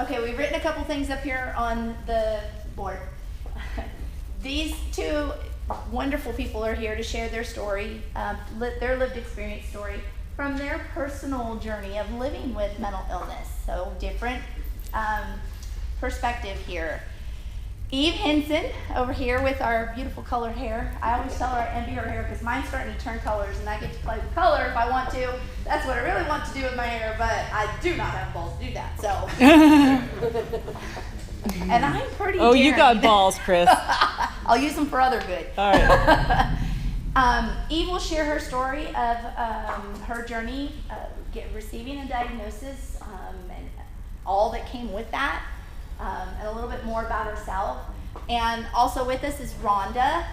Okay, we've written a couple things up here on the board. These two wonderful people are here to share their story, their lived experience story from their personal journey of living with mental illness. So different perspective here. Eve Henson over here with our beautiful colored hair. I always tell her I envy her hair because mine's starting to turn colors and I get to play with color if I want to. That's what I really want to do with my hair, but I do not have balls to do that, so. And I'm pretty Oh, you got balls, Chris. I'll use them for other good. All right. Eve will share her story of her journey receiving a diagnosis and all that came with that. And a little bit more about herself. And also with us is Rhonda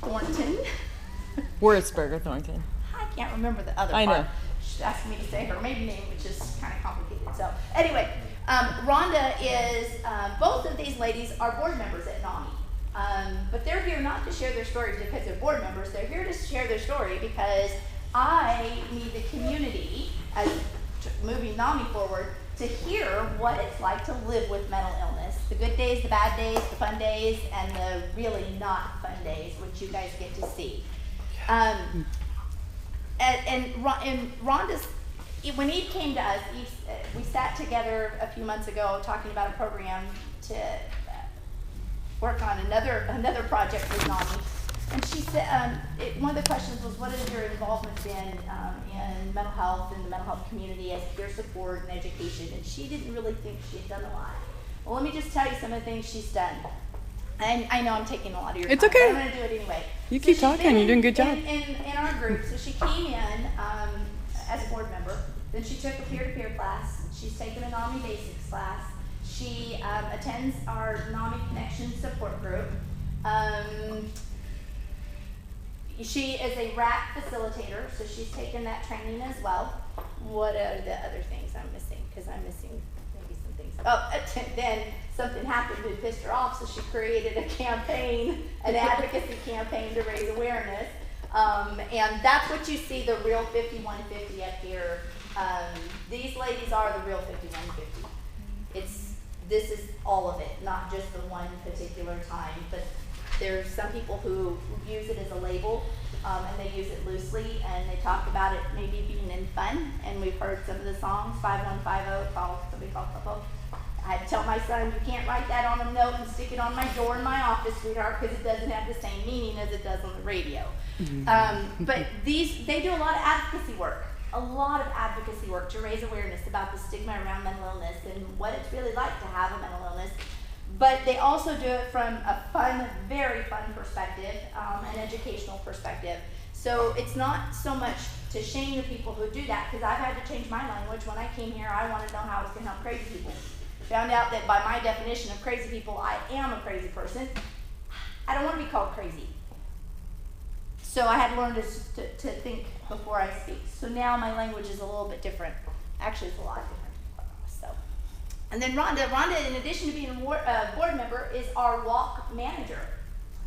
Thornton-Wirzberger Thornton. I can't remember the other part. I know. She asked me to say her maiden name, which is kind of complicated. So anyway, Rhonda is, both of these ladies are board members at NAMI. But they're here not to share their story because they're board members. They're here to share their story because I need the community, as moving NAMI forward, to hear what it's like to live with mental illness. The good days, the bad days, the fun days, and the really not fun days, which you guys get to see. And Rhonda's, when Eve came to us, we sat together a few months ago talking about a program to work on another project with NAMI. And she said, one of the questions was, what has your involvement been in mental health and the mental health community as peer support and education? And she didn't really think she had done a lot. Well, let me just tell you some of the things she's done. And I know I'm taking a lot of your time. It's okay. But I'm going to do it anyway. You keep talking. You're doing a good job. In our group, so she came in as a board member. Then she took a peer-to-peer class. She's taken a NAMI Basics class. She attends our NAMI Connection support group. She is a RAC facilitator, so she's taken that training as well. What are the other things I'm missing? Because I'm missing maybe some things. Oh, then something happened that pissed her off, so she created a campaign, an advocacy campaign to raise awareness. And that's what you see, the real 5150 up here. These ladies are the real 5150. This is all of it, not just the one particular time, but there's some people who use it as a label, and they use it loosely, and they talk about it maybe being in fun, and we've heard some of the songs, 5150, somebody called Popo. I tell my son, you can't write that on a note and stick it on my door in my office, sweetheart, because it doesn't have the same meaning as it does on the radio. Mm-hmm. But they do a lot of advocacy work to raise awareness about the stigma around mental illness and what it's really like to have a mental illness. But they also do it from a fun, very fun perspective, an educational perspective. So it's not so much to shame the people who do that, because I've had to change my language. When I came here, I wanted to know how I was going to help crazy people. Found out that by my definition of crazy people, I am a crazy person. I don't want to be called crazy. So I had to learn to think before I speak. So now my language is a little bit different. Actually, it's a lot different. And then Rhonda, in addition to being a board member, is our walk manager.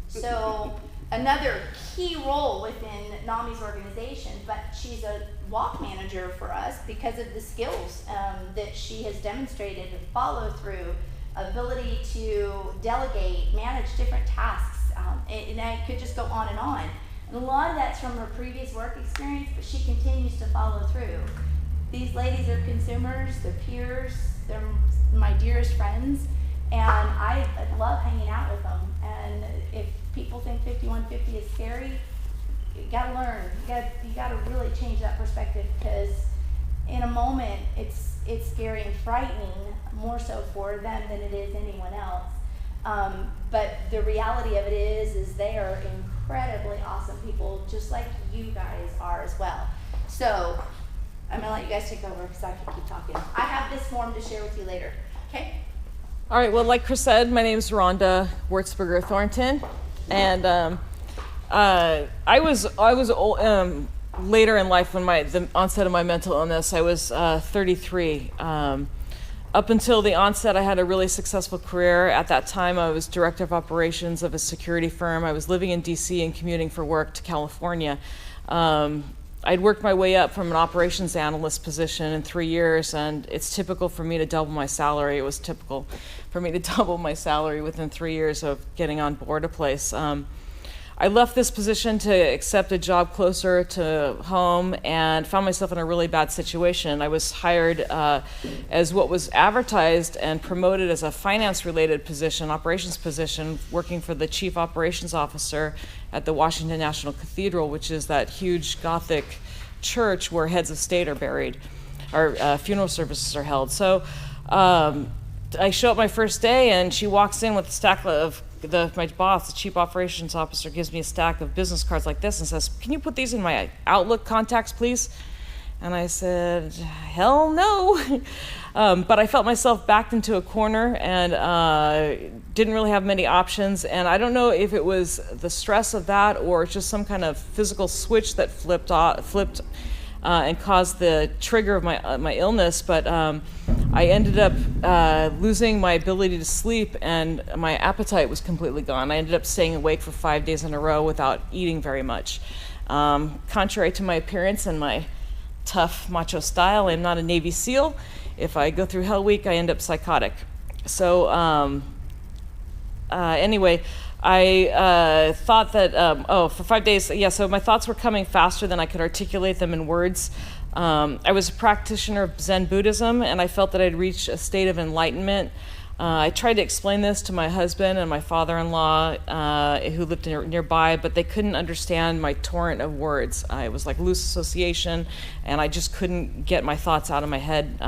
So another key role within NAMI's organization, but she's a walk manager for us because of the skills that she has demonstrated, follow through, ability to delegate, manage different tasks, and I could just go on and on. And a lot of that's from her previous work experience, but she continues to follow through. These ladies are consumers, they're peers, they're my dearest friends, and I love hanging out with them. And if people think 5150 is scary, you gotta learn. You gotta really change that perspective, because in a moment it's scary and frightening, more so for them than it is anyone else. But the reality of it is they are incredibly awesome people, just like you guys are as well. So I'm gonna let you guys take over because I can keep talking. I have this form to share with you later. Okay? All right. Well, like Chris said, my name's Rhonda Wirzberger Thornton, and I was later in life when the onset of my mental illness. I was 33. Up until the onset, I had a really successful career. At that time, I was director of operations of a security firm. I was living in D.C. and commuting for work to California. I'd worked my way up from an operations analyst position in 3 years, and it's typical for me to double my salary. It was typical for me to double my salary within 3 years of getting on board a place. I left this position to accept a job closer to home and found myself in a really bad situation. I was hired as what was advertised and promoted as a finance-related position, operations position, working for the chief operations officer at the Washington National Cathedral, which is that huge Gothic church where heads of state are buried, or funeral services are held. So I show up my first day, and she walks in with a stack of my boss, the chief operations officer, gives me a stack of business cards like this and says, "Can you put these in my Outlook contacts, please?" And I said, "Hell no." But I felt myself backed into a corner and didn't really have many options. And I don't know if it was the stress of that or just some kind of physical switch that flipped and caused the trigger of my illness. But I ended up losing my ability to sleep, and my appetite was completely gone. I ended up staying awake for 5 days in a row without eating very much. Contrary to my appearance and my tough macho style, I'm not a Navy SEAL. If I go through Hell Week, I end up psychotic. So anyway, I thought that, for 5 days, so my thoughts were coming faster than I could articulate them in words. I was a practitioner of Zen Buddhism, and I felt that I'd reached a state of enlightenment. I tried to explain this to my husband and my father-in-law, who lived nearby, but they couldn't understand my torrent of words. It was like loose association, and I just couldn't get my thoughts out of my head.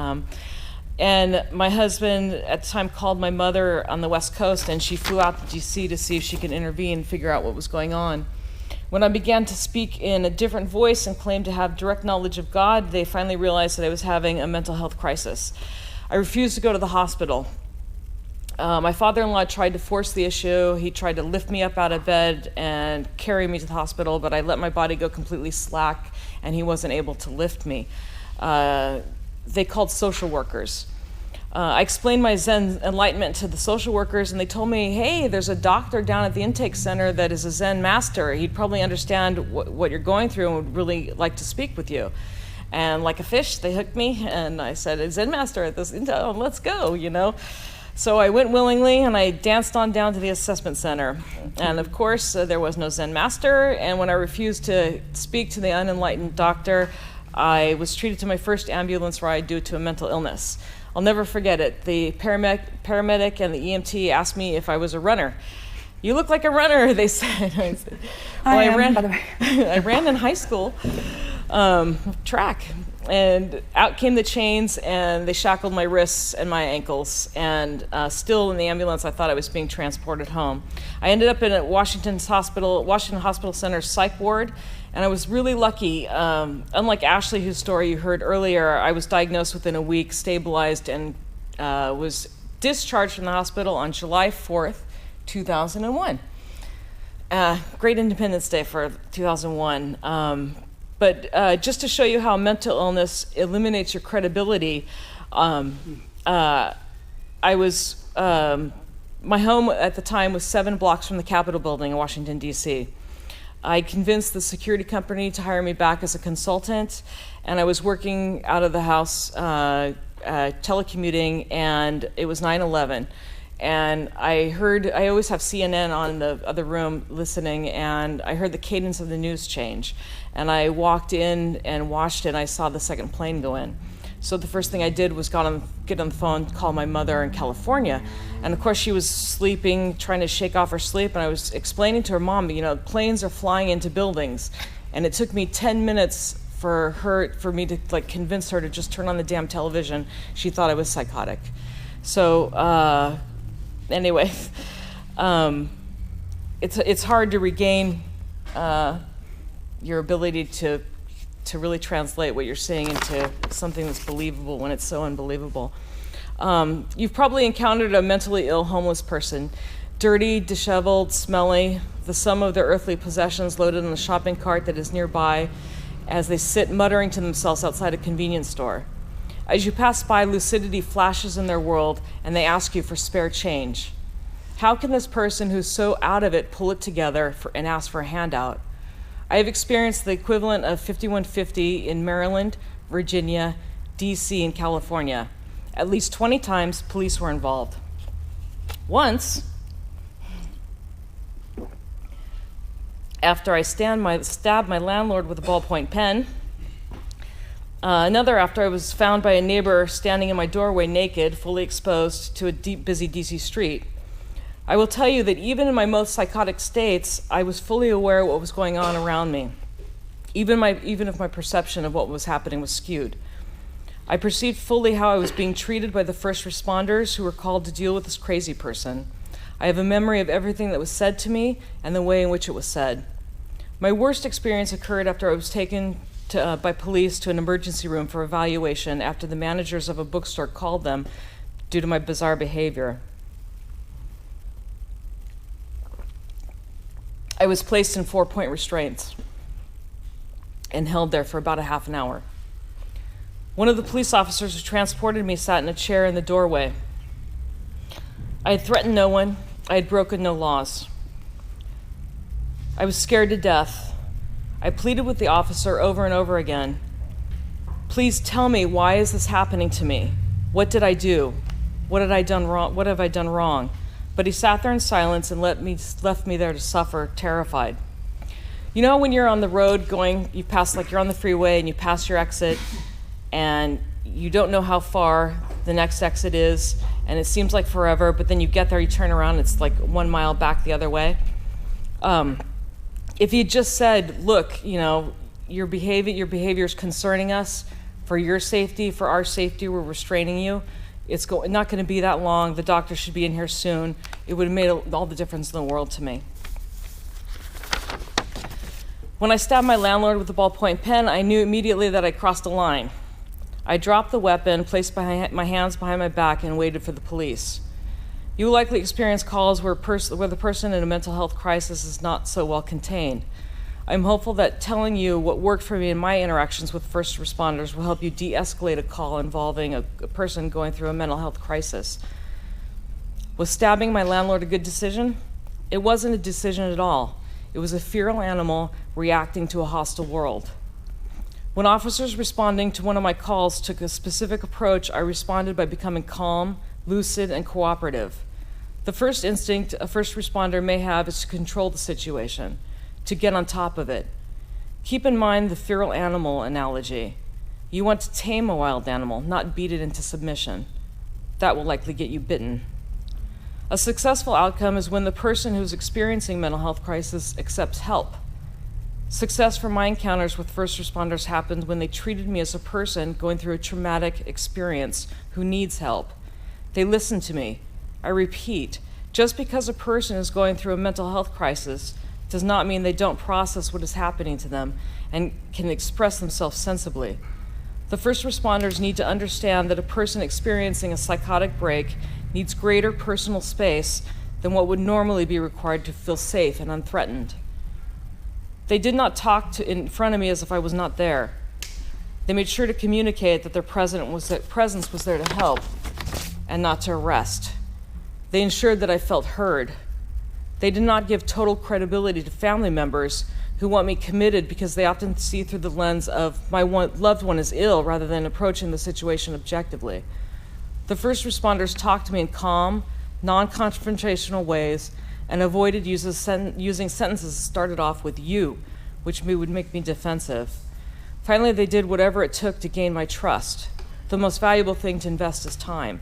And my husband at the time called my mother on the West Coast, and she flew out to D.C. to see if she could intervene and figure out what was going on. When I began to speak in a different voice and claim to have direct knowledge of God, they finally realized that I was having a mental health crisis. I refused to go to the hospital. My father-in-law tried to force the issue. He tried to lift me up out of bed and carry me to the hospital, but I let my body go completely slack, and he wasn't able to lift me. They called social workers. I explained my Zen enlightenment to the social workers, and they told me, "Hey, there's a doctor down at the intake center that is a Zen master. He'd probably understand what you're going through and would really like to speak with you." And like a fish, they hooked me, and I said, "A Zen master at this, let's go, So I went willingly, and I danced on down to the assessment center. And of course, there was no Zen master, and when I refused to speak to the unenlightened doctor, I was treated to my first ambulance ride due to a mental illness. I'll never forget it. The paramedic and the EMT asked me if I was a runner. "You look like a runner," they said. I said, "Well, I ran, by the way." I ran in high school, track. And out came the chains, and they shackled my wrists and my ankles. And still in the ambulance, I thought I was being transported home. I ended up in a Washington Hospital Center psych ward, and I was really lucky. Unlike Ashley, whose story you heard earlier, I was diagnosed within a week, stabilized, and was discharged from the hospital on July 4th, 2001. Great Independence Day for 2001. But just to show you how mental illness eliminates your credibility, my home at the time was 7 blocks from the Capitol building in Washington, D.C. I convinced the security company to hire me back as a consultant, and I was working out of the house telecommuting, and it was 9/11. And I always have CNN on in the other room listening, and I heard the cadence of the news change. And I walked in and watched it, and I saw the second plane go in. So the first thing I did was get on the phone, call my mother in California. And of course she was sleeping, trying to shake off her sleep, and I was explaining to her mom, planes are flying into buildings. And it took me 10 minutes for me to convince her to just turn on the damn television. She thought I was psychotic. So anyway, it's hard to regain your ability to really translate what you're saying into something that's believable when it's so unbelievable. You've probably encountered a mentally ill homeless person, dirty, disheveled, smelly, the sum of their earthly possessions loaded on the shopping cart that is nearby as they sit muttering to themselves outside a convenience store. As you pass by, lucidity flashes in their world, and they ask you for spare change. How can this person who's so out of it pull it together and ask for a handout? I have experienced the equivalent of 5150 in Maryland, Virginia, DC, and California. At least 20 times, police were involved. Once, after I stabbed my landlord with a ballpoint pen. Another after I was found by a neighbor standing in my doorway naked, fully exposed to a busy DC street. I will tell you that even in my most psychotic states, I was fully aware of what was going on around me, even if my perception of what was happening was skewed. I perceived fully how I was being treated by the first responders who were called to deal with this crazy person. I have a memory of everything that was said to me and the way in which it was said. My worst experience occurred after I was taken by police to an emergency room for evaluation after the managers of a bookstore called them due to my bizarre behavior. I was placed in 4-point restraints and held there for about a half an hour. One of the police officers who transported me sat in a chair in the doorway. I had threatened no one. I had broken no laws. I was scared to death. I pleaded with the officer over and over again. Please tell me, why is this happening to me? What did I do? What have I done wrong? But he sat there in silence and left me there to suffer, terrified. You know when you're on the road you're on the freeway and you pass your exit and you don't know how far the next exit is and it seems like forever, but then you get there, you turn around, it's like 1 mile back the other way. If he just said, look, your behavior is concerning us, for your safety, for our safety, we're restraining you. It's not going to be that long. The doctor should be in here soon. It would have made all the difference in the world to me. When I stabbed my landlord with a ballpoint pen, I knew immediately that I crossed a line. I dropped the weapon, placed my hands behind my back, and waited for the police. You will likely experience calls where the person in a mental health crisis is not so well contained. I'm hopeful that telling you what worked for me in my interactions with first responders will help you de-escalate a call involving a person going through a mental health crisis. Was stabbing my landlord a good decision? It wasn't a decision at all. It was a feral animal reacting to a hostile world. When officers responding to one of my calls took a specific approach, I responded by becoming calm, lucid, and cooperative. The first instinct a first responder may have is to control the situation, to get on top of it. Keep in mind the feral animal analogy. You want to tame a wild animal, not beat it into submission. That will likely get you bitten. A successful outcome is when the person who's experiencing mental health crisis accepts help. Success for my encounters with first responders happened when they treated me as a person going through a traumatic experience who needs help. They listened to me. I repeat, just because a person is going through a mental health crisis does not mean they don't process what is happening to them and can express themselves sensibly. The first responders need to understand that a person experiencing a psychotic break needs greater personal space than what would normally be required to feel safe and unthreatened. They did not talk in front of me as if I was not there. They made sure to communicate that their presence was there to help and not to arrest. They ensured that I felt heard. They did not give total credibility to family members who want me committed because they often see through the lens of my loved one is ill rather than approaching the situation objectively. The first responders talked to me in calm, non-confrontational ways and avoided using sentences that started off with you, which would make me defensive. Finally, they did whatever it took to gain my trust. The most valuable thing to invest is time.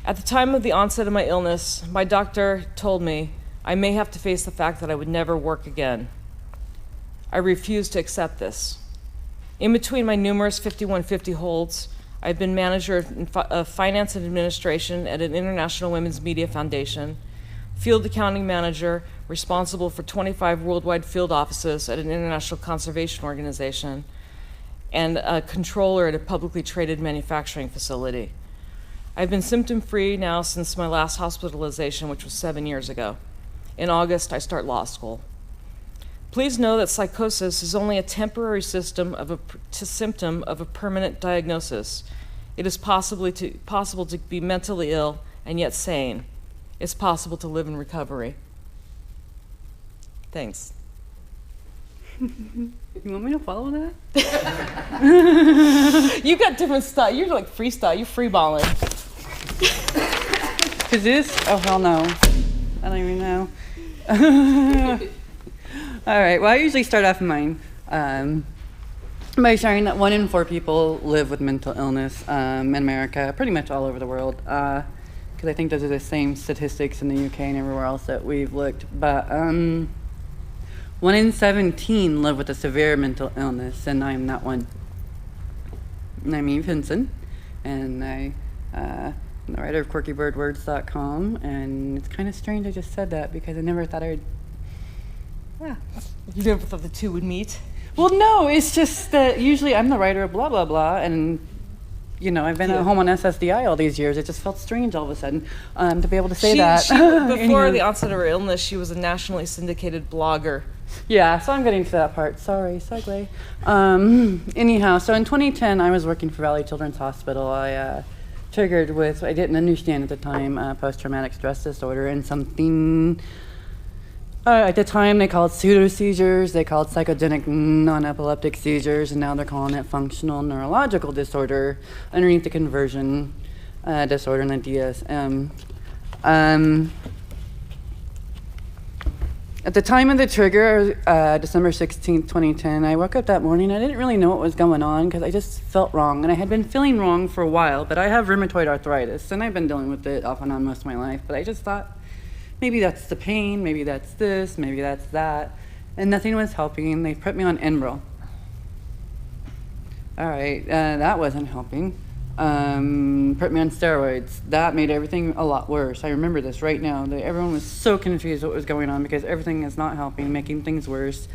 At the time of the onset of my illness, my doctor told me I may have to face the fact that I would never work again. I refused to accept this. In between my numerous 5150 holds, I've been manager of finance and administration at an international women's media foundation, field accounting manager responsible for 25 worldwide field offices at an international conservation organization, and a controller at a publicly traded manufacturing facility. I've been symptom-free now since my last hospitalization, which was 7 years ago. In August, I start law school. Please know that psychosis is only a temporary symptom of a permanent diagnosis. It is possible to be mentally ill and yet sane. It's possible to live in recovery. Thanks. You want me to follow that? You got different style. You're like freestyle. You're freeballing. Is this? Oh, hell no. I don't even know. All right. Well, I usually start off mine by sharing that 1 in 4 people live with mental illness in America, pretty much all over the world. Because I think those are the same statistics in the UK and everywhere else that we've looked. But 1 in 17 live with a severe mental illness, and I'm that one. And I'm Eve Hinson, and I'm the writer of QuirkyBirdWords.com, and it's kind of strange I just said that because I never thought I would. Yeah. You never thought the two would meet? Well, no, it's just that usually I'm the writer of blah, blah, blah, and you know, I've been at home on SSDI all these years. It just felt strange all of a sudden to be able to say that. Before the onset of her illness, she was a nationally syndicated blogger. Yeah, so I'm getting to that part. Sorry, segue. Anyhow, so in 2010, I was working for Valley Children's Hospital. I triggered with, I didn't understand at the time, post-traumatic stress disorder and something. At the time, they called pseudo-seizures, they called psychogenic non-epileptic seizures, and now they're calling it functional neurological disorder underneath the conversion disorder and the DSM. At the time of the trigger, December 16th, 2010, I woke up that morning. I didn't really know what was going on because I just felt wrong, and I had been feeling wrong for a while, but I have rheumatoid arthritis, and I've been dealing with it off and on most of my life, but I just thought, maybe that's the pain, maybe that's this, maybe that's that. And nothing was helping. They put me on Enbrel. All right, that wasn't helping. Put me on steroids. That made everything a lot worse. I remember this right now. Everyone was so confused what was going on because everything is not helping, making things worse.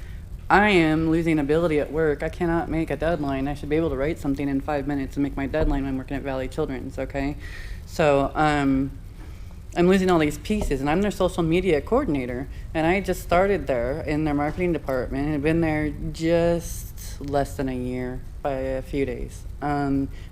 I am losing ability at work. I cannot make a deadline. I should be able to write something in 5 minutes and make my deadline when I'm working at Valley Children's, okay? So, I'm losing all these pieces, and I'm their social media coordinator, and I just started there in their marketing department and have been there just less than a year by a few days.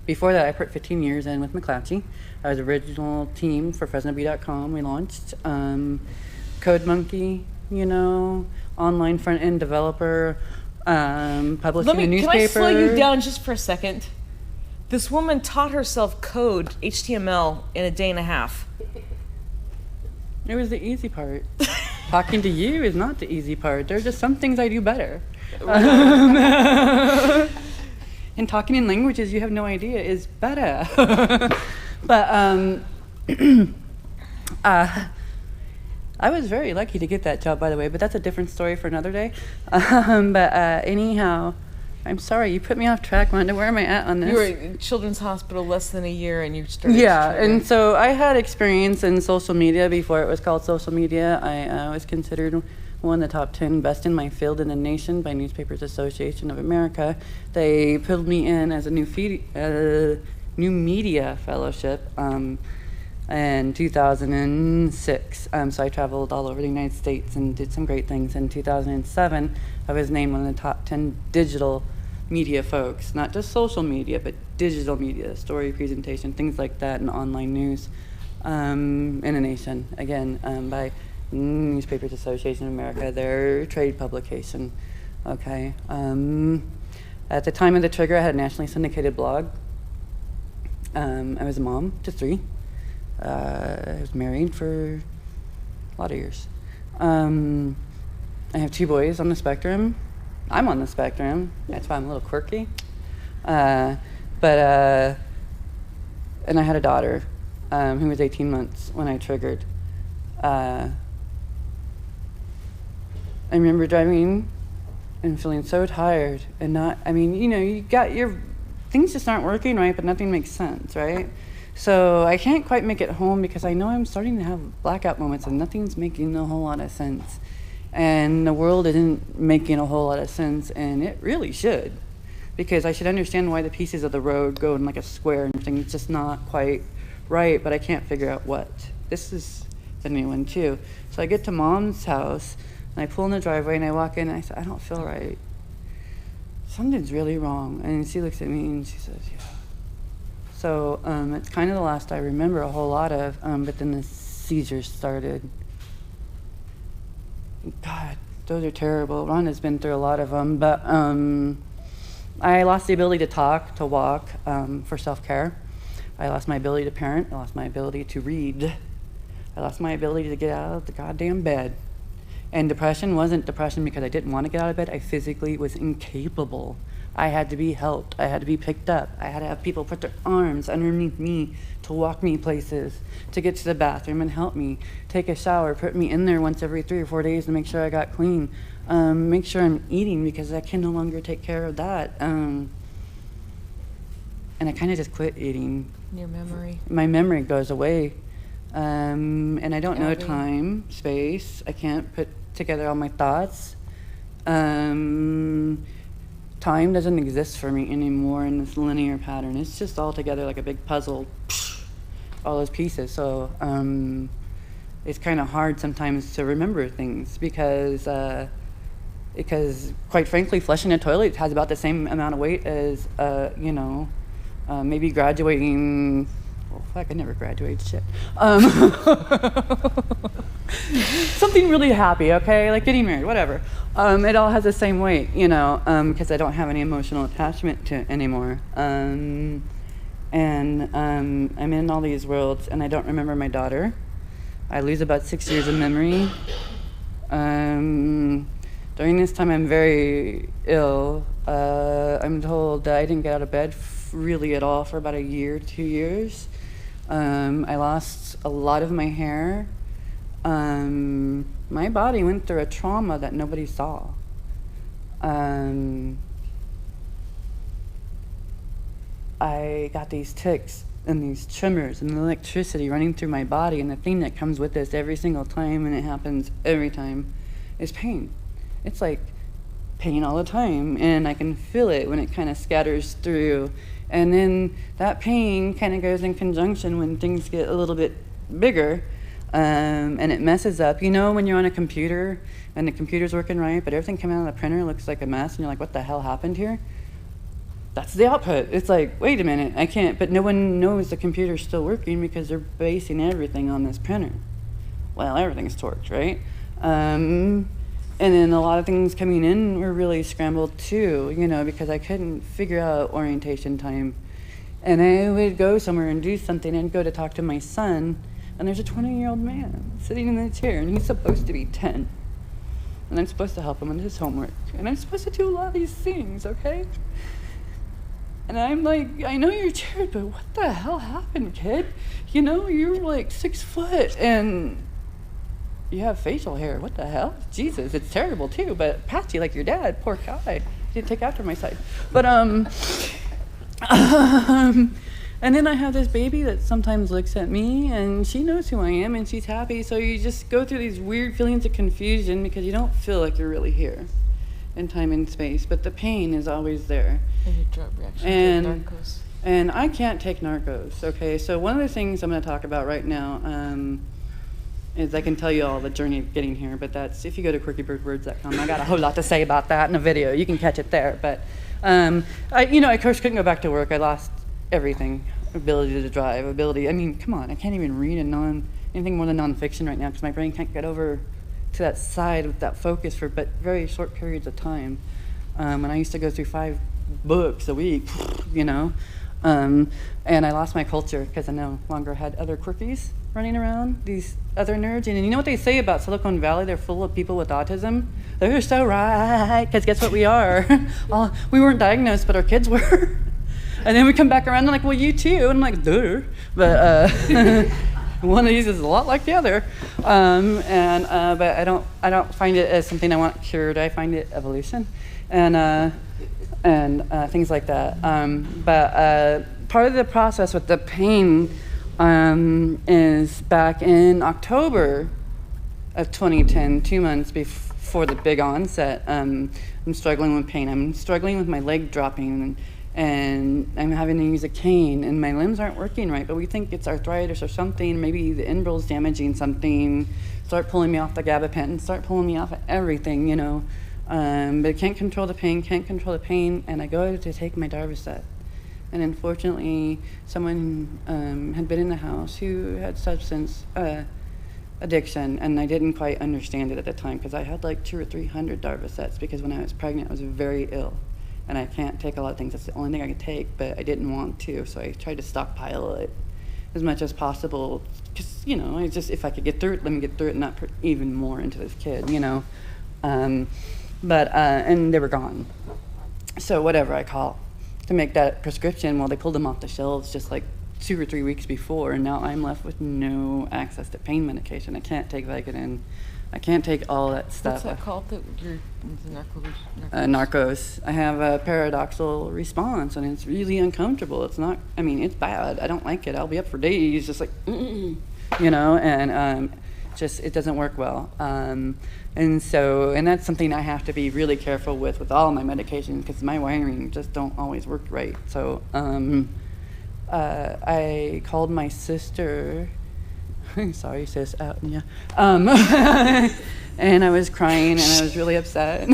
Before that, I put 15 years in with McClatchy. I was original team for FresnoBee.com. We launched Code Monkey, you know, online front-end developer, publishing a newspaper. Can I slow you down just for a second? This woman taught herself code, HTML, in a day and a half. It was the easy part. Talking to you is not the easy part. There are just some things I do better. And talking in languages you have no idea is better. But I was very lucky to get that job, by the way, but that's a different story for another day. Anyhow, I'm sorry, you put me off track, Wanda. Where am I at on this? You were in Children's Hospital less than a year and you started. Yeah, and so I had experience in social media before it was called social media. I was considered one of the top 10 best in my field in the nation by Newspapers Association of America. They pulled me in as a new media fellowship in 2006. So I traveled all over the United States and did some great things. In 2007, I was named one of the top 10 digital media folks, not just social media, but digital media, story presentation, things like that, and online news in the nation, again, by Newspapers Association of America, their trade publication, okay. At the time of the trigger, I had a nationally syndicated blog. I was a mom to 3. I was married for a lot of years. I have 2 boys on the spectrum. I'm on the spectrum. That's why I'm a little quirky. And I had a daughter who was 18 months when I triggered. I remember driving and feeling so tired and you got your things just aren't working right, but nothing makes sense, right? So I can't quite make it home because I know I'm starting to have blackout moments and nothing's making a whole lot of sense. And the world isn't making a whole lot of sense, and it really should. Because I should understand why the pieces of the road go in like a square and everything's just not quite right, but I can't figure out what. This is the new one too. So I get to Mom's house, and I pull in the driveway, and I walk in, and I say, I don't feel right. Something's really wrong. And she looks at me, and she says, yeah. So it's kind of the last I remember a whole lot of, but then the seizures started. God, Those are terrible. Rhonda's been through a lot of them, but I lost the ability to talk, to walk, for self-care. I lost my ability to parent. I lost my ability to read. I lost my ability to get out of the goddamn bed. And depression wasn't depression because I didn't want to get out of bed. I physically was incapable. I had to be helped. I had to be picked up. I had to have people put their arms underneath me to walk me places, to get to the bathroom and help me, take a shower, put me in there once every 3 or 4 days to make sure I got clean, make sure I'm eating because I can no longer take care of that. And I kind of just quit eating. Your memory. My memory goes away. And I don't know Abby. time, space. I can't put together all my thoughts. Time doesn't exist for me anymore in this linear pattern. It's just all together like a big puzzle, all those pieces. So it's kind of hard sometimes to remember things because quite frankly, flushing a toilet has about the same amount of weight as, maybe graduating. Well, fuck, I never graduated, shit. Something really happy, okay? Like getting married, whatever. It all has the same weight, because I don't have any emotional attachment to it anymore. And I'm in all these worlds, and I don't remember my daughter. I lose about 6 years of memory. During this time, I'm very ill. I'm told that I didn't get out of bed really at all for about 1 year, 2 years. I lost a lot of my hair. My body went through a trauma that nobody saw. I got these tics and these tremors and the electricity running through my body, and the thing that comes with this every single time, and it happens every time, is pain. It's like pain all the time, and I can feel it when it kind of scatters through. And then that pain kind of goes in conjunction when things get a little bit bigger, and it messes up. When you're on a computer and the computer's working right, but everything coming out of the printer looks like a mess, and you're like, what the hell happened here? That's the output. It's like, wait a minute, I can't, but no one knows the computer's still working because they're basing everything on this printer. Well, everything's torqued, right? And then a lot of things coming in were really scrambled too, because I couldn't figure out orientation time. And I would go somewhere and do something and go to talk to my son, and there's a 20-year-old man sitting in the chair, and he's supposed to be 10. And I'm supposed to help him with his homework. And I'm supposed to do a lot of these things, okay? And I'm like, I know you're tired, but what the hell happened, kid? You're like 6 foot, and you have facial hair. What the hell? Jesus, it's terrible too, but patchy like your dad. Poor guy. He didn't take after my side. But and then I have this baby that sometimes looks at me, and she knows who I am, and she's happy. So you just go through these weird feelings of confusion because you don't feel like you're really here in time and space, but the pain is always there. And your drug reaction to narcos. And I can't take narcos, okay? So one of the things I'm going to talk about right now is I can tell you all the journey of getting here, but that's, if you go to quirkybirdwords.com, I got a whole lot to say about that in a video. You can catch it there. But I of course couldn't go back to work. I lost everything. Ability to drive, come on, I can't even read anything more than nonfiction right now because my brain can't get over to that side with that focus for but very short periods of time. And I used to go through 5 books a week, and I lost my culture because I no longer had other quirkies running around, these other nerds. And you know what they say about Silicon Valley? They're full of people with autism. They're so right, because guess what we are? Well, we weren't diagnosed, but our kids were. And then we come back around and they're like, well, you too. And I'm like, duh. But one of these is a lot like the other. But I don't find it as something I want cured. I find it evolution and things like that. But part of the process with the pain is back in October of 2010, 2 months before the big onset. I'm struggling with pain. I'm struggling with my leg dropping, and I'm having to use a cane, and my limbs aren't working right, but we think it's arthritis or something. Maybe the inbral's damaging something. Start pulling me off the gabapentin, start pulling me off of everything, but can't control the pain, and I go to take my Darvocet. And unfortunately, someone had been in the house who had substance addiction, and I didn't quite understand it at the time because I had like 200 or 300 Darvocets because when I was pregnant I was very ill, and I can't take a lot of things. That's the only thing I could take, but I didn't want to, so I tried to stockpile it as much as possible because, you know, I just, if I could get through it, let me get through it and not put even more into this kid, you know. And they were gone. So whatever, I call to make that prescription. Well, they pulled them off the shelves just like 2 or 3 weeks before, and now I'm left with no access to pain medication. I can't take Vicodin. I can't take all that stuff. What's that called? The Narcos. I have a paradoxical response, and it's really uncomfortable. It's not, I mean, it's bad. I don't like it. I'll be up for days just like, you know, and just, it doesn't work well. And that's something I have to be really careful with all my medications because my wiring just don't always work right. So I called my sister. Sorry, sis, out, yeah. And I was crying and I was really upset.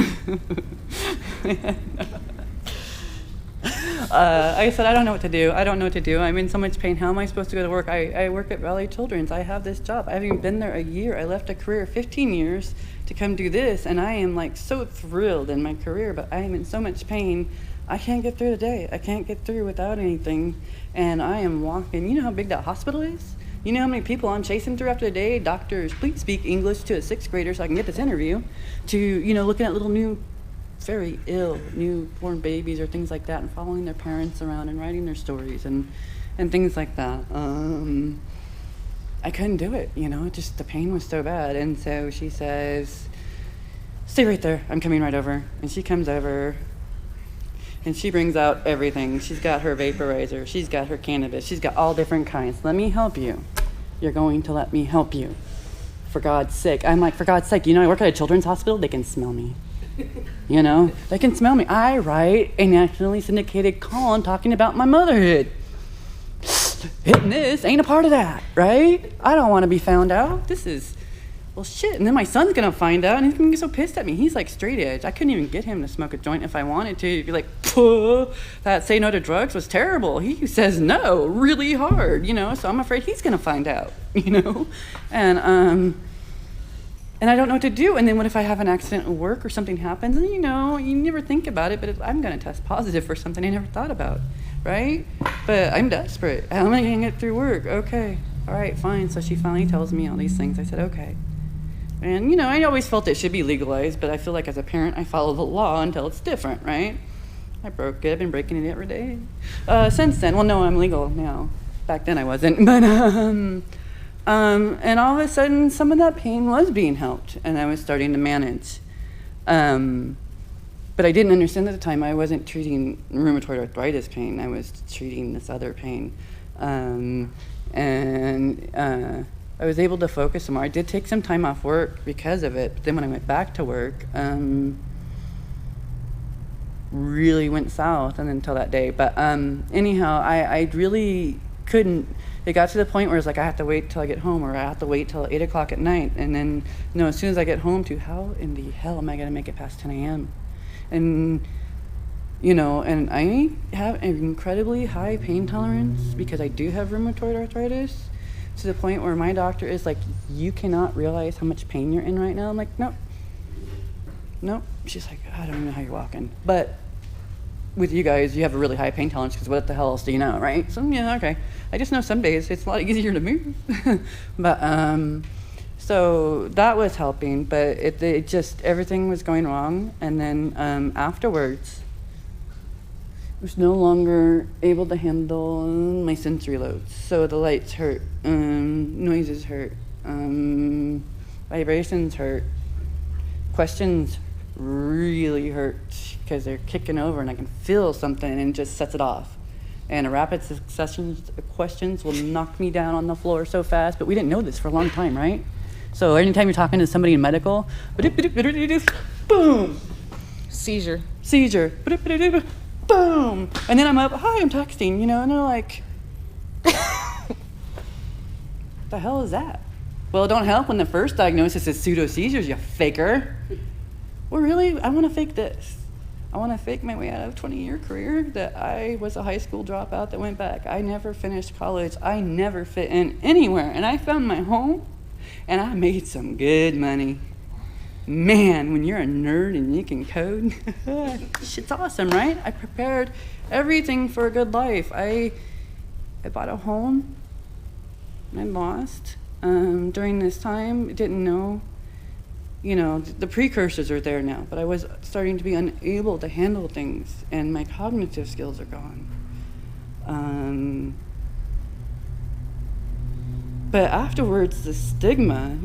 I said, I don't know what to do. I'm in so much pain. How am I supposed to go to work? I work at Raleigh Children's. I have this job. I haven't even been there a year. I left a career of 15 years to come do this, and I am like so thrilled in my career, but I am in so much pain. I can't get through the day. I can't get through without anything, and I am walking. You know how big that hospital is? You know how many people I'm chasing through after the day? Doctors, please speak English to a 6th grader so I can get this interview. To, you know, looking at little very ill newborn babies or things like that, and following their parents around and writing their stories and things like that. I couldn't do it, you know, just the pain was so bad. And so she says, stay right there, I'm coming right over. And she comes over and she brings out everything. She's got her vaporizer, she's got her cannabis, she's got all different kinds. Let me help you. You're going to let me help you. For God's sake. I'm like, for God's sake, you know, I work at a children's hospital, they can smell me. You know, they can smell me. I write a nationally syndicated column talking about my motherhood. Hitting this ain't a part of that, right? I don't want to be found out. This is, well, shit. And then my son's going to find out, and he's going to get so pissed at me. He's like straight edge. I couldn't even get him to smoke a joint if I wanted to. He'd be like, that say no to drugs was terrible. He says no really hard, you know, so I'm afraid he's going to find out, you know? And I don't know what to do. And then what if I have an accident at work or something happens? And you know, you never think about it, but I'm going to test positive for something I never thought about, right? But I'm desperate. How am I going to get through work? Okay, all right, fine. So she finally tells me all these things. I said, okay. And, you know, I always felt it should be legalized, but I feel like as a parent, I follow the law until it's different, right? I broke it. I've been breaking it every day. Since then, well, no, I'm legal now. Back then I wasn't, but... and all of a sudden, some of that pain was being helped, and I was starting to manage. But I didn't understand at the time. I wasn't treating rheumatoid arthritis pain. I was treating this other pain. I was able to focus some more. I did take some time off work because of it, but then when I went back to work, really went south and until that day. But anyhow, I really couldn't. It got to the point where it's like I have to wait till I get home, or I have to wait till 8 o'clock at night, and then, you know, as soon as I get home, to how in the hell am I going to make it past 10 a.m.? And, you know, and I have an incredibly high pain tolerance because I do have rheumatoid arthritis, to the point where my doctor is like, you cannot realize how much pain you're in right now. I'm like, nope. She's like, I don't even know how you're walking. But with you guys, you have a really high pain tolerance because what the hell else do you know, right? So, yeah, okay. I just know some days it's a lot easier to move. But, so that was helping, but it just, everything was going wrong. And then afterwards, I was no longer able to handle my sensory loads. So the lights hurt, noises hurt, vibrations hurt, questions really hurt because they're kicking over and I can feel something and it just sets it off. And a rapid succession of questions will knock me down on the floor so fast, but we didn't know this for a long time, right? So anytime you're talking to somebody in medical, boom, Seizure. Boom, and then I'm up, hi, I'm texting, you know, and they're like, the hell is that? Well, it don't help when the first diagnosis is pseudo-seizures, you faker. Well, really, I want to fake this. I want to fake my way out of a 20-year career that I was a high school dropout that went back. I never finished college. I never fit in anywhere. And I found my home And I made some good money. Man, when you're a nerd and you can code, shit's awesome, right? I prepared everything for a good life. I bought a home. I lost during this time. Didn't know, the precursors are there now, but I was starting to be unable to handle things, and my cognitive skills are gone. But afterwards, the stigma,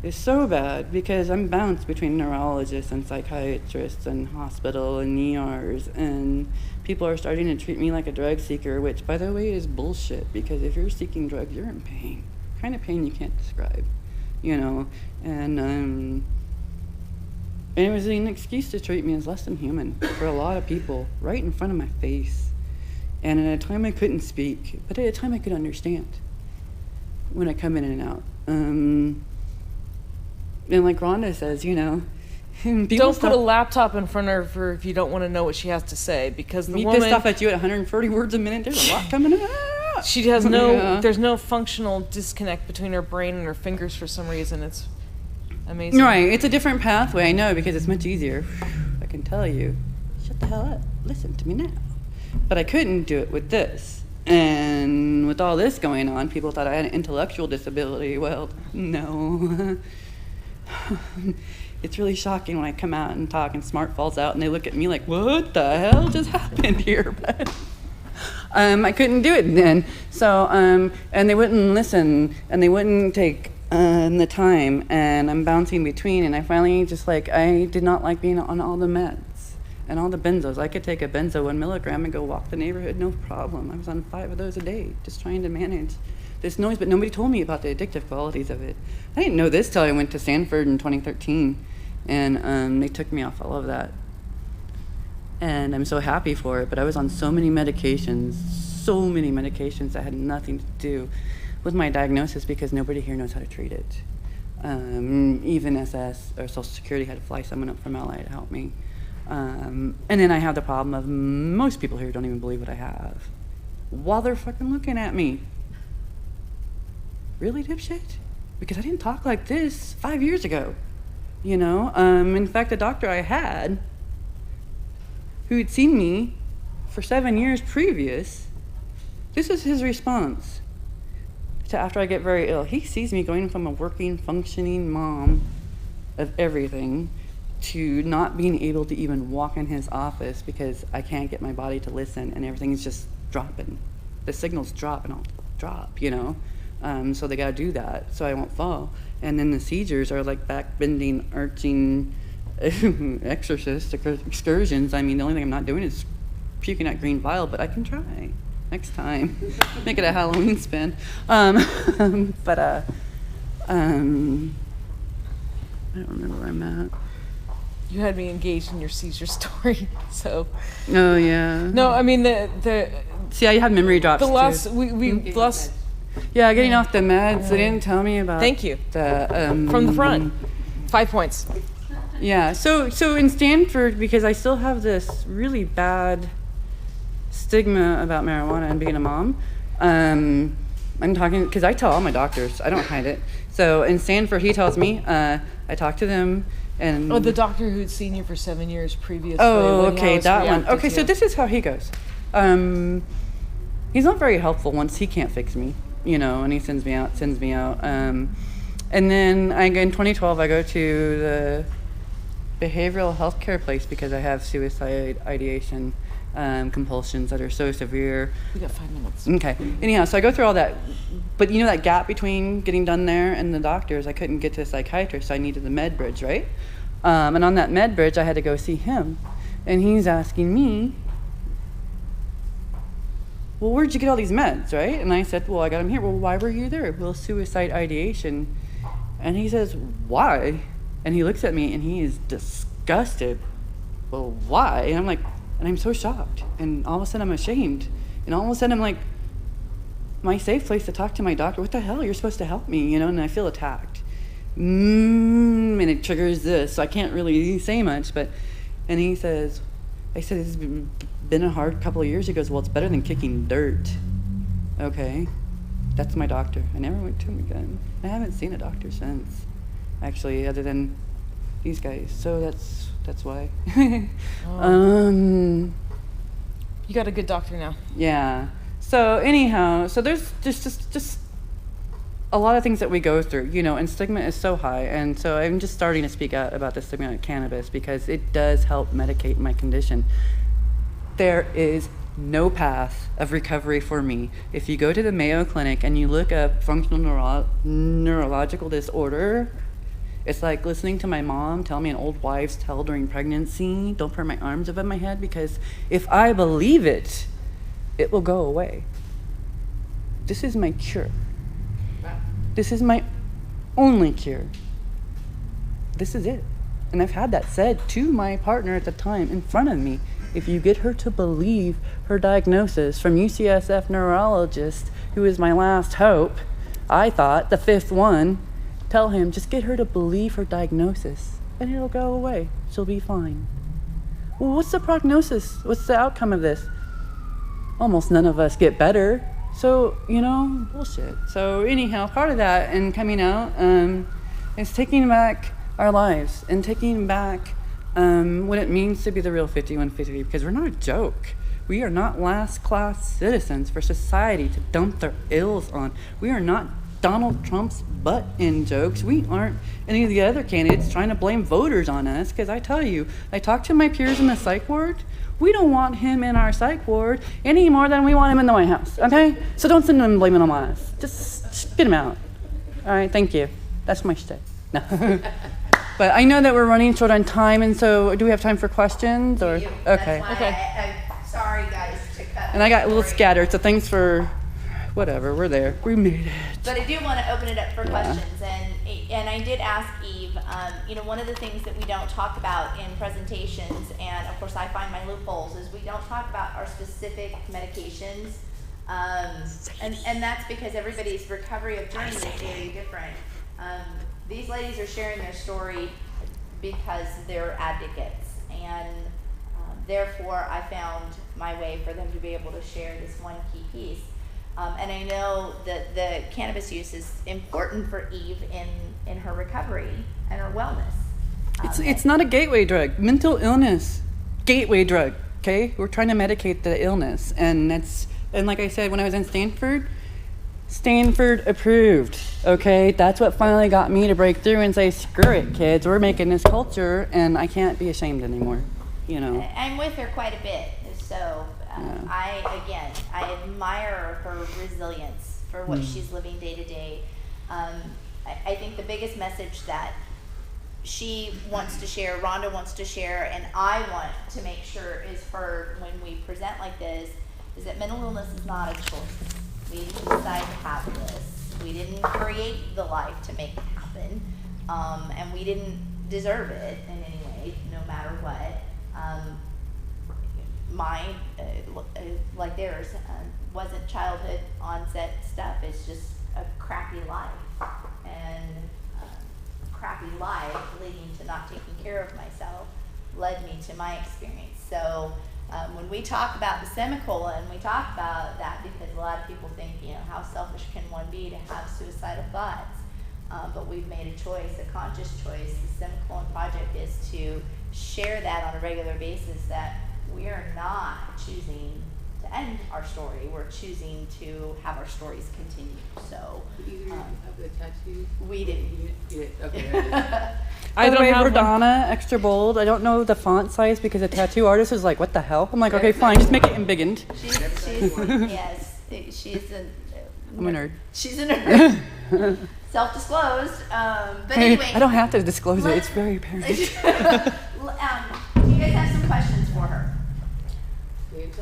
is so bad because I'm bounced between neurologists and psychiatrists and hospital and ERs, and people are starting to treat me like a drug seeker, which, by the way, is bullshit, because if you're seeking drugs, you're in pain. Kind of pain you can't describe, and it was an excuse to treat me as less than human for a lot of people, right in front of my face. And at a time I couldn't speak, but at a time I could understand when I come in and out. And like Rhonda says, don't put a laptop in front of her if you don't want to know what she has to say, because the woman pissed off at you at 140 words a minute. There's a lot coming out. She has there's no functional disconnect between her brain and her fingers for some reason. It's amazing. Right, it's a different pathway, I know, because it's much easier. I can tell you, shut the hell up, listen to me now. But I couldn't do it with this. And with all this going on, people thought I had an intellectual disability. Well, no. It's really shocking when I come out and talk and smart falls out and they look at me like, what the hell just happened here? But I couldn't do it then. So, and they wouldn't listen and they wouldn't take the time, and I'm bouncing between, and I finally I did not like being on all the meds and all the benzos. I could take a benzo 1 milligram and go walk the neighborhood, no problem. I was on 5 of those a day, just trying to manage this noise, but nobody told me about the addictive qualities of it. I didn't know this till I went to Stanford in 2013, and they took me off all of that. And I'm so happy for it, but I was on so many medications that had nothing to do with my diagnosis because nobody here knows how to treat it. Even SS or Social Security had to fly someone up from LA to help me. And then I have the problem of most people here don't even believe what I have while they're fucking looking at me. Really, dipshit? Because I didn't talk like this 5 years ago, In fact, the doctor I had, who had seen me for 7 years previous, this is his response to after I get very ill. He sees me going from a working, functioning mom of everything to not being able to even walk in his office because I can't get my body to listen and everything's just dropping. The signals drop and I'll drop, So they gotta do that so I won't fall. And then the seizures are like back bending, arching exorcist excursions. I mean, the only thing I'm not doing is puking out green vial, but I can try next time. Make it a Halloween spin. I don't remember where I'm at. You had me engaged in your seizure story, so. Oh yeah. No, I mean the. See, I had memory drops. The last too. the last. Yeah, getting off the meds. They didn't tell me about. Thank you. The from the front, 5 points. Yeah. So in Stanford, because I still have this really bad stigma about marijuana and being a mom. I'm talking because I tell all my doctors. I don't hide it. So in Stanford, he tells me. I talk to them. And the doctor who'd seen you for 7 years previously. Oh, okay, that one. Okay, so this is how he goes. He's not very helpful once he can't fix me, and he sends me out. And then in 2012, I go to the behavioral health care place because I have suicide ideation compulsions that are so severe. We got 5 minutes. Okay. Anyhow, so I go through all that. But that gap between getting done there and the doctors, I couldn't get to a psychiatrist, so I needed the med bridge, right? And on that med bridge, I had to go see him. And he's asking me, well, where'd you get all these meds, right? And I said, well, I got them here. Well, why were you there? Well, suicide ideation. And he says, why? And he looks at me and he is disgusted. Well, why? And I'm like, and I'm so shocked. And all of a sudden I'm ashamed. And all of a sudden I'm like, my safe place to talk to my doctor, what the hell? You're supposed to help me, and I feel attacked. And it triggers this, so I can't really say much, and he says, I said, it's been a hard couple of years. He goes, well, it's better than kicking dirt. Okay. That's my doctor. I never went to him again. I haven't seen a doctor since, actually, other than these guys. So that's why. You got a good doctor now. Yeah. So anyhow, so there's just a lot of things that we go through, you know, and stigma is so high. And so I'm just starting to speak out about the stigma of cannabis because it does help medicate my condition. There is no path of recovery for me. If you go to the Mayo Clinic and you look up functional neurological disorder, it's like listening to my mom tell me an old wives' tale during pregnancy. Don't put my arms above my head, because if I believe it, it will go away. This is my cure. This is my only cure. This is it. And I've had that said to my partner at the time in front of me. If you get her to believe her diagnosis from UCSF neurologist, who is my last hope, I thought, the fifth one, tell him, just get her to believe her diagnosis and it'll go away. She'll be fine. Well, what's the prognosis? What's the outcome of this? Almost none of us get better. So, you know, bullshit. So anyhow, part of that and coming out is taking back our lives and taking back what it means to be the real 5153, because we're not a joke. We are not last class citizens for society to dump their ills on. We are not Donald Trump's butt in jokes. We aren't any of the other candidates trying to blame voters on us, because I tell you, I talk to my peers in the psych ward. We don't want him in our psych ward any more than we want him in the White House, okay? So don't send him blaming on us. Just get him out. All right, thank you. That's my shtick. No. But I know that we're running short on time, and so do we have time for questions? Or okay. That's why I'm sorry, guys, to cut. And I got a little scattered, so thanks for whatever. We're there. We made it. But I do want to open it up for questions, and I did ask Eve. You know, one of the things that we don't talk about in presentations, and of course I find my loopholes, is we don't talk about our specific medications, and that's because everybody's recovery of journey is very different. These ladies are sharing their story because they're advocates, and therefore I found my way for them to be able to share this one key piece. And I know that the cannabis use is important for Eve in her recovery and her wellness. It's not a gateway drug. Mental illness, gateway drug. Okay, we're trying to medicate the illness, and like I said, when I was in Stanford approved. Okay, that's what finally got me to break through and say, screw it, kids. We're making this culture, and I can't be ashamed anymore. You know. I'm with her quite a bit, so. Yeah. I admire her resilience for what she's living day to day. I think the biggest message that she wants to share, Rhonda wants to share, and I want to make sure is heard when we present like this, is that mental illness is not a choice. We didn't decide to have this. We didn't create the life to make it happen, and we didn't deserve it in any way, no matter what. Mine, like theirs, wasn't childhood onset stuff. It's just a crappy life, and crappy life leading to not taking care of myself led me to my experience. So when we talk about the semicolon, we talk about that because a lot of people think, you know, how selfish can one be to have suicidal thoughts? But we've made a choice, a conscious choice. The Semicolon Project is to share that on a regular basis, that we are not choosing to end our story. We're choosing to have our stories continue. So, of the tattoo? We didn't. You did. Okay. By the way, Verdana, extra bold. I don't know the font size because the tattoo artist is like, what the hell? I'm like, okay, fine, just make it embiggened. She's she's a. I'm a nerd. She's a nerd. Self-disclosed. But anyway. I don't have to disclose it. It's very apparent. Do you guys have some questions for her?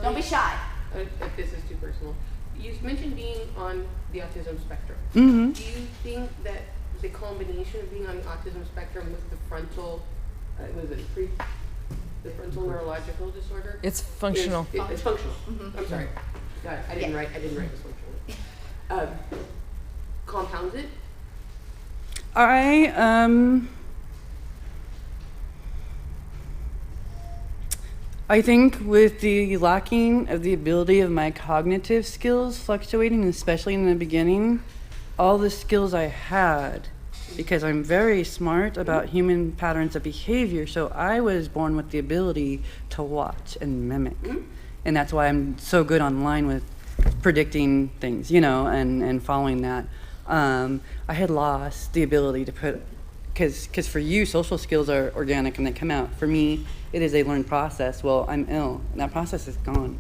Don't be shy. If this is too personal. You mentioned being on the autism spectrum. Mm-hmm. Do you think that the combination of being on the autism spectrum with the frontal, the frontal neurological disorder? It's functional. It's functional. Mm-hmm. I'm sorry. Got it. I didn't write this functionally. Compounds it? I think with the lacking of the ability of my cognitive skills fluctuating, especially in the beginning, all the skills I had, because I'm very smart about human patterns of behavior, so I was born with the ability to watch and mimic. And that's why I'm so good online with predicting things, and following that. I had lost the ability to put, because for you, social skills are organic and they come out. For me, it is a learned process. Well, I'm ill, and that process is gone.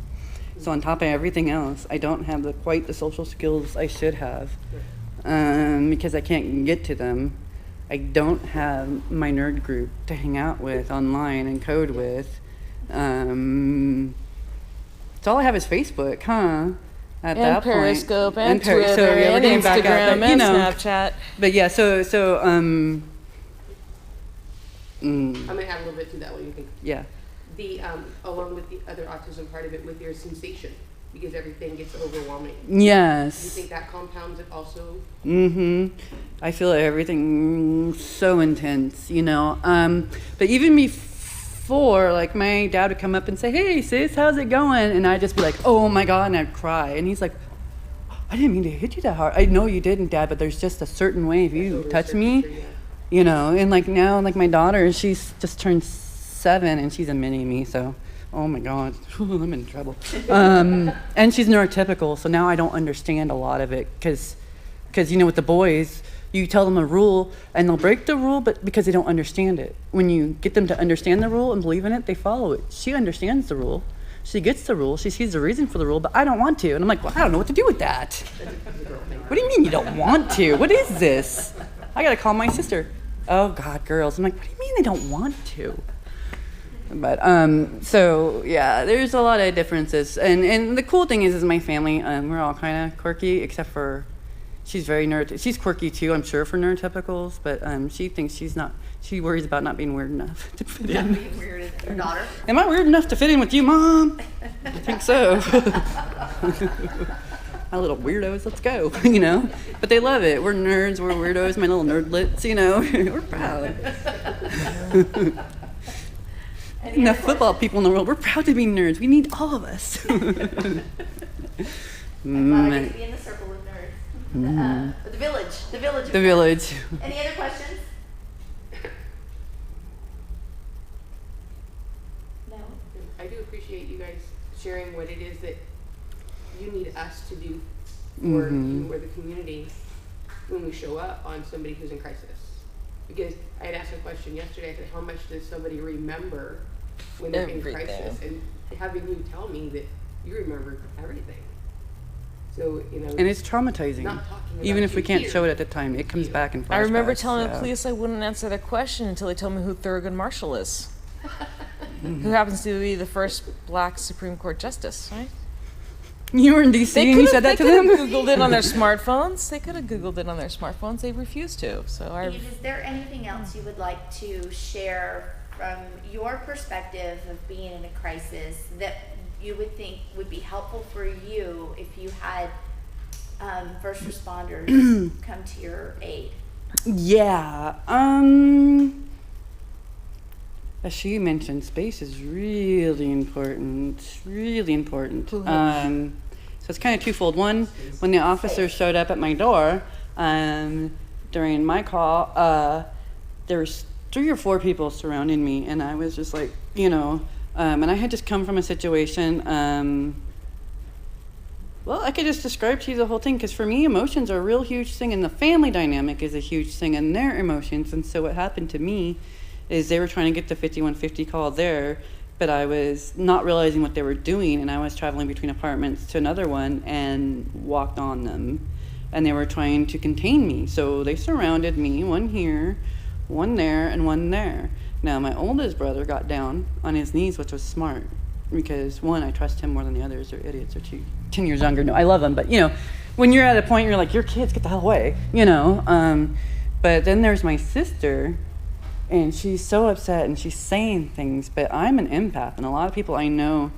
So on top of everything else, I don't have quite the social skills I should have, because I can't get to them. I don't have my nerd group to hang out with online and code with. So all I have is Facebook, huh? At And that Periscope point. and Twitter So, yeah, we're and getting back out, Instagram but, and Snapchat. But yeah, I'm gonna add a little bit to that. What do you think? yeah. The along with the other autism part of it, with your sensation, because everything gets overwhelming. Yes. Do you think that compounds it also? I feel like everything's so intense, But even before, like, my dad would come up and say, "Hey, sis, how's it going?" And I'd just be like, "Oh my God," and I'd cry. And he's like, "I didn't mean to hit you that hard." I know you didn't, Dad, but there's just a certain way if you touch me, And like now, like my daughter, she's just turned 7 and she's a mini me, so. Oh my God, I'm in trouble. And she's neurotypical, so now I don't understand a lot of it, because with the boys, you tell them a rule and they'll break the rule, but because they don't understand it. When you get them to understand the rule and believe in it, they follow it. She understands the rule. She gets the rule. She sees the reason for the rule, but I don't want to. And I'm like, well, I don't know what to do with that. What do you mean you don't want to? What is this? I gotta call my sister. Oh God, girls. I'm like, what do you mean they don't want to? But so yeah, there's a lot of differences, and the cool thing is my family, we're all kind of quirky, except for she's very she's quirky too, I'm sure, for neurotypicals, but she thinks she worries about not being weird enough to fit in. Not being weird as your daughter. Am I weird enough to fit in with you, Mom? I think so. My little weirdos, let's go, But they love it. We're nerds, we're weirdos, my little nerdlets, We're proud. Enough football people in the world. We're proud to be nerds. We need all of us. I'm glad I get to be in the circle of nerds. The village. The village. Any other questions? No. I do appreciate you guys sharing what it is that you need us to do for you or the community when we show up on somebody who's in crisis. Because I had asked a question yesterday, I said, how much does somebody remember when they're in crisis? And having you tell me that you remember everything. So, And it's traumatizing. Not talking about Even if we can't here. show it at the time, it comes back in flashbacks. I remember telling the police I wouldn't answer their question until they told me who Thurgood Marshall is. Who happens to be the first black Supreme Court justice, right? You were in D.C. and you said that to them? They could have Googled it on their smartphones. They refused to. So Eve, is there anything else you would like to share from your perspective of being in a crisis that you would think would be helpful for you if you had first responders come to your aid? Yeah. As she mentioned, space is really important. Really important. So it's kind of twofold. One, when the officer showed up at my door during my call, there was 3 or 4 people surrounding me, and I was just like, and I had just come from a situation. Well, I could just describe to you the whole thing, because for me, emotions are a real huge thing, and the family dynamic is a huge thing, and their emotions. And so what happened to me is they were trying to get the 5150 call there, but I was not realizing what they were doing, and I was traveling between apartments to another one and walked on them, and they were trying to contain me. So they surrounded me, one here, one there, and one there. Now, my oldest brother got down on his knees, which was smart, because one, I trust him more than the others. They're idiots. They're 10 years younger. No, I love them, but when you're at a point, you're like, your kids, get the hell away, But then there's my sister, and she's so upset, and she's saying things, but I'm an empath, and a lot of people I know,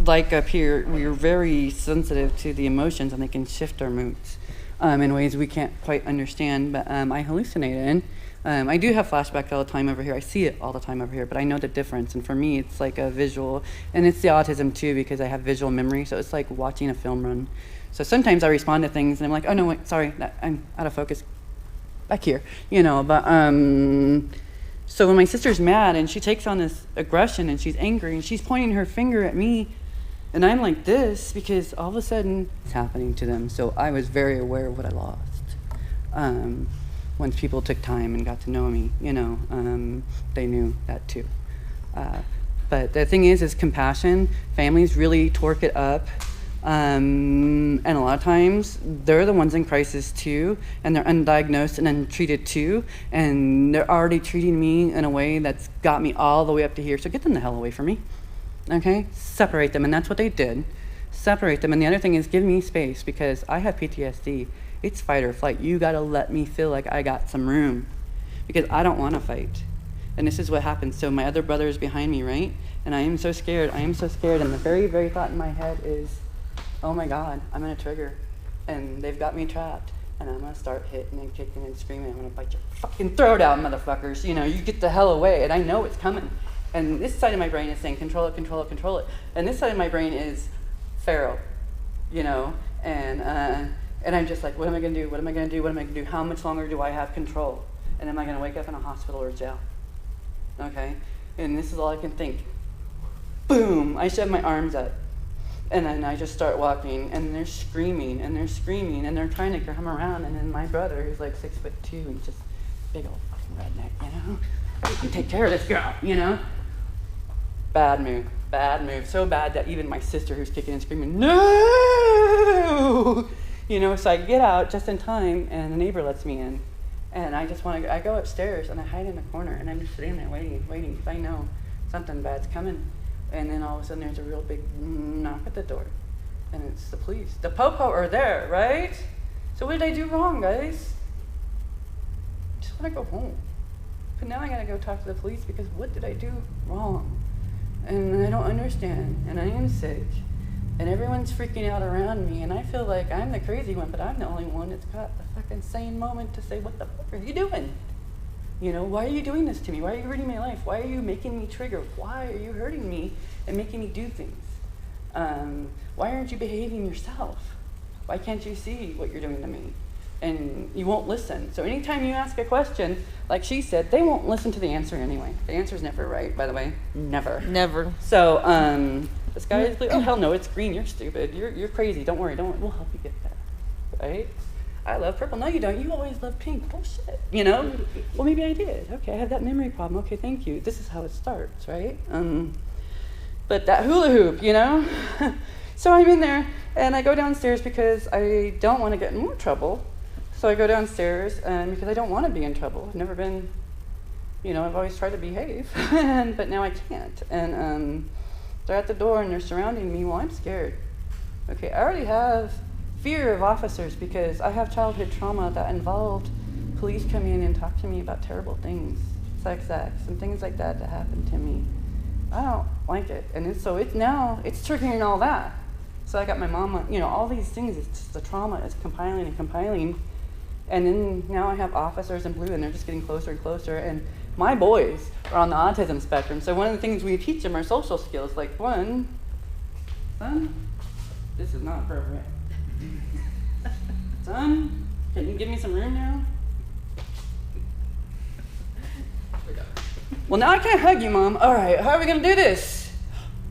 like up here, we're very sensitive to the emotions, and they can shift our moods. in ways we can't quite understand. But I hallucinated. I do have flashbacks all the time over here. I see it all the time over here, but I know the difference. And for me, it's like a visual, and it's the autism too, because I have visual memory. So it's like watching a film run. So sometimes I respond to things and I'm like, oh no, wait, sorry, I'm out of focus. Back here, But so when my sister's mad and she takes on this aggression and she's angry and she's pointing her finger at me, and I'm like this because all of a sudden it's happening to them. So I was very aware of what I lost. Once people took time and got to know me, they knew that too. But the thing is compassion. Families really torque it up. And a lot of times they're the ones in crisis too, and they're undiagnosed and untreated too, and they're already treating me in a way that's got me all the way up to here. So get them the hell away from me, okay? Separate them, and that's what they did. Separate them, and the other thing is give me space, because I have PTSD. It's fight or flight. You gotta let me feel like I got some room, because I don't wanna fight. And this is what happens. So my other brother is behind me, right? And I am so scared, and the very, very thought in my head is, oh my God, I'm gonna trigger, and they've got me trapped, and I'm gonna start hitting and kicking and screaming. I'm gonna bite your fucking throat out, motherfuckers. You get the hell away, and I know it's coming. And this side of my brain is saying, control it, control it, control it. And this side of my brain is Pharaoh, and I'm just like, what am I gonna do? What am I gonna do? What am I gonna do? How much longer do I have control? And am I gonna wake up in a hospital or jail? Okay, and this is all I can think. Boom, I shove my arms up. And then I just start walking, and they're screaming, and they're trying to come around, and then my brother, who's like 6'2", and just big old fucking redneck, I can take care of this girl, Bad move, so bad that even my sister, who's kicking and screaming, no, so I get out just in time, and the neighbor lets me in, and I just want to, I go upstairs, and I hide in the corner, and I'm just sitting there waiting, because I know something bad's coming. And then all of a sudden there's a real big knock at the door. And it's the police. The po-po are there, right? So what did I do wrong, guys? Just want to go home. But now I gotta go talk to the police because what did I do wrong? And I don't understand. And I am sick. And everyone's freaking out around me. And I feel like I'm the crazy one, but I'm the only one that's got the fucking sane moment to say, what the fuck are you doing? Why are you doing this to me? Why are you hurting my life? Why are you making me trigger? Why are you hurting me and making me do things? Why aren't you behaving yourself? Why can't you see what you're doing to me? And you won't listen. So anytime you ask a question, like she said, they won't listen to the answer anyway. The answer's never right, by the way. Never. So this guy is like, oh hell no, it's green. You're stupid. You're crazy. Don't worry. We'll help you get there. Right? I love purple. No, you don't. You always love pink. Bullshit. Well, maybe I did. Okay, I have that memory problem. Okay, thank you. This is how it starts, right? But that hula hoop, So I'm in there, and I go downstairs because I don't want to get in more trouble. So I go downstairs because I don't want to be in trouble. I've never been, I've always tried to behave, but now I can't. And they're at the door, and they're surrounding me. Well, I'm scared. Okay, I already have fear of officers because I have childhood trauma that involved police coming in and talk to me about terrible things, sex acts and things like that happened to me. I don't like it, and it's triggering all that. So I got my mom, all these things. It's just the trauma is compiling, and then now I have officers in blue, and they're just getting closer and closer. And my boys are on the autism spectrum, so one of the things we teach them are social skills. Like one, son, this is not appropriate. Son, can you give me some room now? Well, now I can't hug you, Mom. All right, how are we going to do this?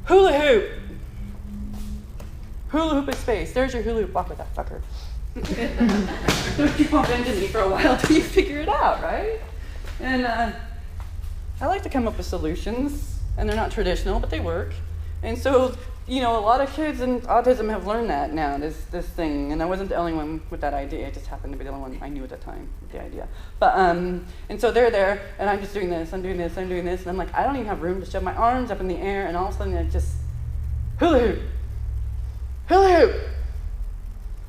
Hula hoop. Hula hoop is space. There's your hula hoop. Walk with that fucker. Don't keep on bending me for a while till you figure it out, right? And I like to come up with solutions, and they're not traditional, but they work. And so, a lot of kids in autism have learned that now, this thing. And I wasn't the only one with that idea. It just happened to be the only one I knew at the time with the idea. But, and so they're there, and I'm just doing this, I'm doing this. And I'm like, I don't even have room to shove my arms up in the air. And all of a sudden, I just, hula hoop, hula hoop,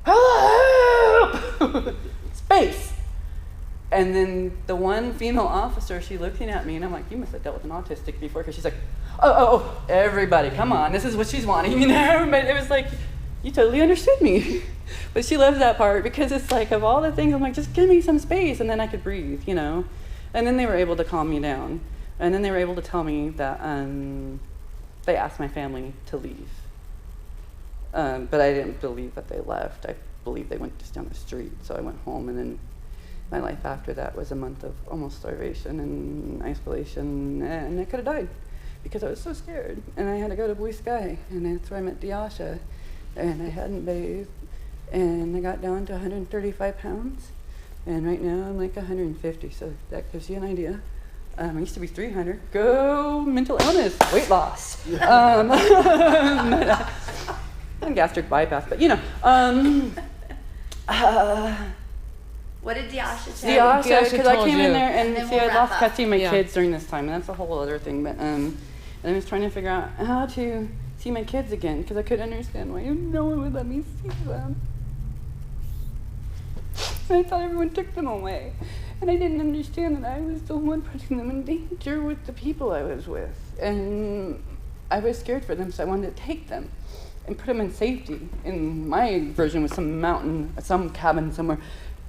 hula hoop, space. And then the one female officer, she looking at me, and I'm like, you must have dealt with an autistic before, because she's like, oh, everybody, come on, this is what she's wanting, Everybody, it was like, you totally understood me. But she loves that part because it's like, of all the things, I'm like, just give me some space, and then I could breathe, you know? And then they were able to calm me down. And then they were able to tell me that they asked my family to leave. But I didn't believe that they left. I believed they went just down the street. So I went home, and then my life after that was a month of almost starvation and isolation, and I could have died because I was so scared. And I had to go to Blue Sky, and that's where I met Diasha, and I hadn't bathed, and I got down to 135 pounds, and right now I'm like 150, so that gives you an idea. I used to be 300. Go mental illness, weight loss. And gastric bypass, but you know. What did Diasha say? Diasha, because I came in you. there and then see, we'll I lost wrap up. custody of my Yeah. kids during this time, and that's a whole other thing. But and I was trying to figure out how to see my kids again because I couldn't understand why no one would let me see them. And I thought everyone took them away, and I didn't understand that I was the one putting them in danger with the people I was with, and I was scared for them, so I wanted to take them and put them in safety. And my version was some mountain, some cabin somewhere.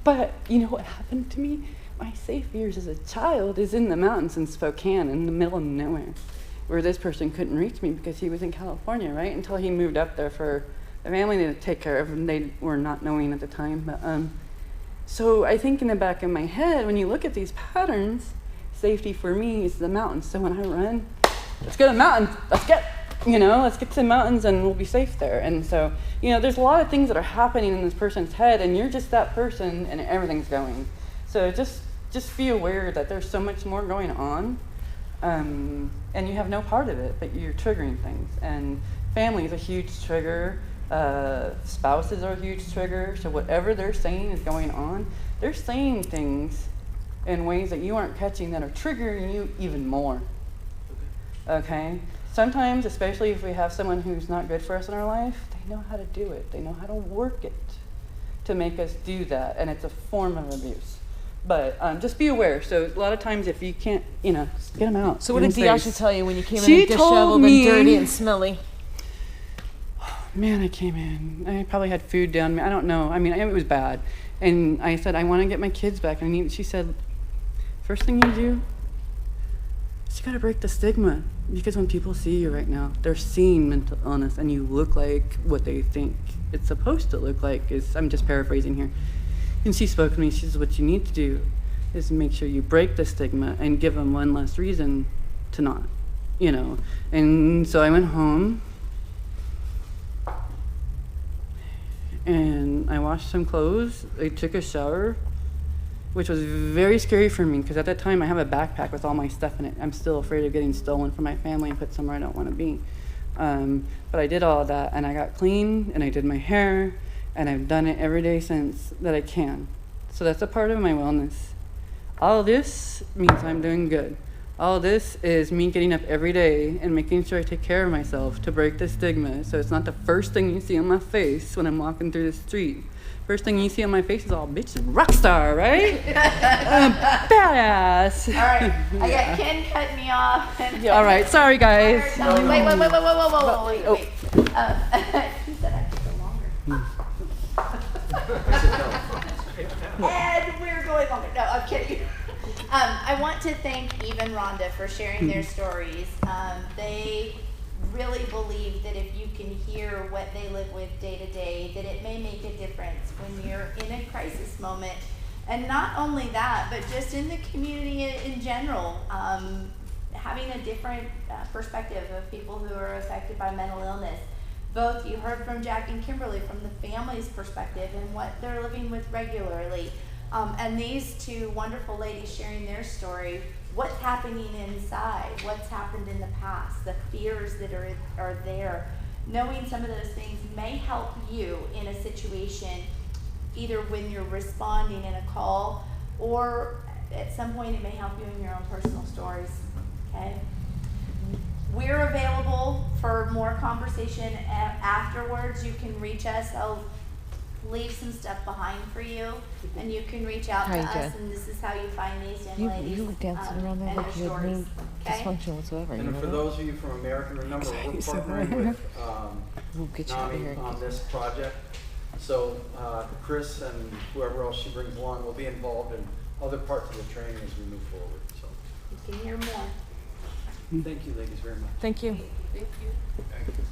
But you know what happened to me? My safe years as a child is in the mountains in Spokane, in the middle of nowhere, where this person couldn't reach me because he was in California, right? Until he moved up there for a family to take care of, and they were not knowing at the time. But so I think in the back of my head, when you look at these patterns, safety for me is the mountains. So when I run, let's go to the mountains. Let's get to the mountains and we'll be safe there. And so, you know, there's a lot of things that are happening in this person's head, and you're just that person and everything's going. So just be aware that there's so much more going on, and you have no part of it, but you're triggering things. And family is a huge trigger. Spouses are a huge trigger. So whatever they're saying is going on, they're saying things in ways that you aren't catching that are triggering you even more. Okay? Sometimes, especially if we have someone who's not good for us in our life, they know how to do it. They know how to work it to make us do that, and it's a form of abuse. But just be aware. So a lot of times if you can't, you know, just get them out. So what did Diasha tell you when you came She in told disheveled me- and dirty and smelly? Man, I came in. I probably had food down me. I don't know. I mean, it was bad. And I said, I want to get my kids back. And she said, first thing you do, you got to break the stigma. Because when people see you right now, they're seeing mental illness, and you look like what they think it's supposed to look like. I'm just paraphrasing here. And she spoke to me. She says, what you need to do is make sure you break the stigma and give them one less reason to not, you know. And so I went home, and I washed some clothes. I took a shower, which was very scary for me because at that time I have a backpack with all my stuff in it. I'm still afraid of getting stolen from my family and put somewhere I don't want to be. But I did all of that, and I got clean, and I did my hair, and I've done it every day since that I can. So that's a part of my wellness. All this means I'm doing good. All this is me getting up every day and making sure I take care of myself to break the stigma. So it's not the first thing you see on my face when I'm walking through the street. First thing you see on my face is all bitch and rock star, right? Badass. All right, I got Ken cutting me off. And All right, sorry guys. Wait. He said I could go longer. And we're going longer. No, I'm kidding. I want to thank Eve and Rhonda for sharing their stories. They really believe that if you can hear what they live with day to day, that it may make a difference when you're in a crisis moment. And not only that, but just in the community in general, having a different perspective of people who are affected by mental illness. Both, you heard from Jack and Kimberly from the family's perspective and what they're living with regularly. And these two wonderful ladies sharing their story, what's happening inside, what's happened in the past, the fears that are there. Knowing some of those things may help you in a situation, either when you're responding in a call, or at some point it may help you in your own personal stories, okay? We're available for more conversation afterwards. You can reach us. I'll leave some stuff behind for you, and you can reach out to us, and this is how you find these young ladies. You were dancing around there and like their you had stories, no okay? dysfunction whatsoever. And for those of you from America, remember we're partnering with We'll get you out of here. NAMI on this project. So Chris and whoever else she brings along will be involved in other parts of the training as we move forward. So You can hear more. thank you ladies very much. Thank you. Thank you. Thank you.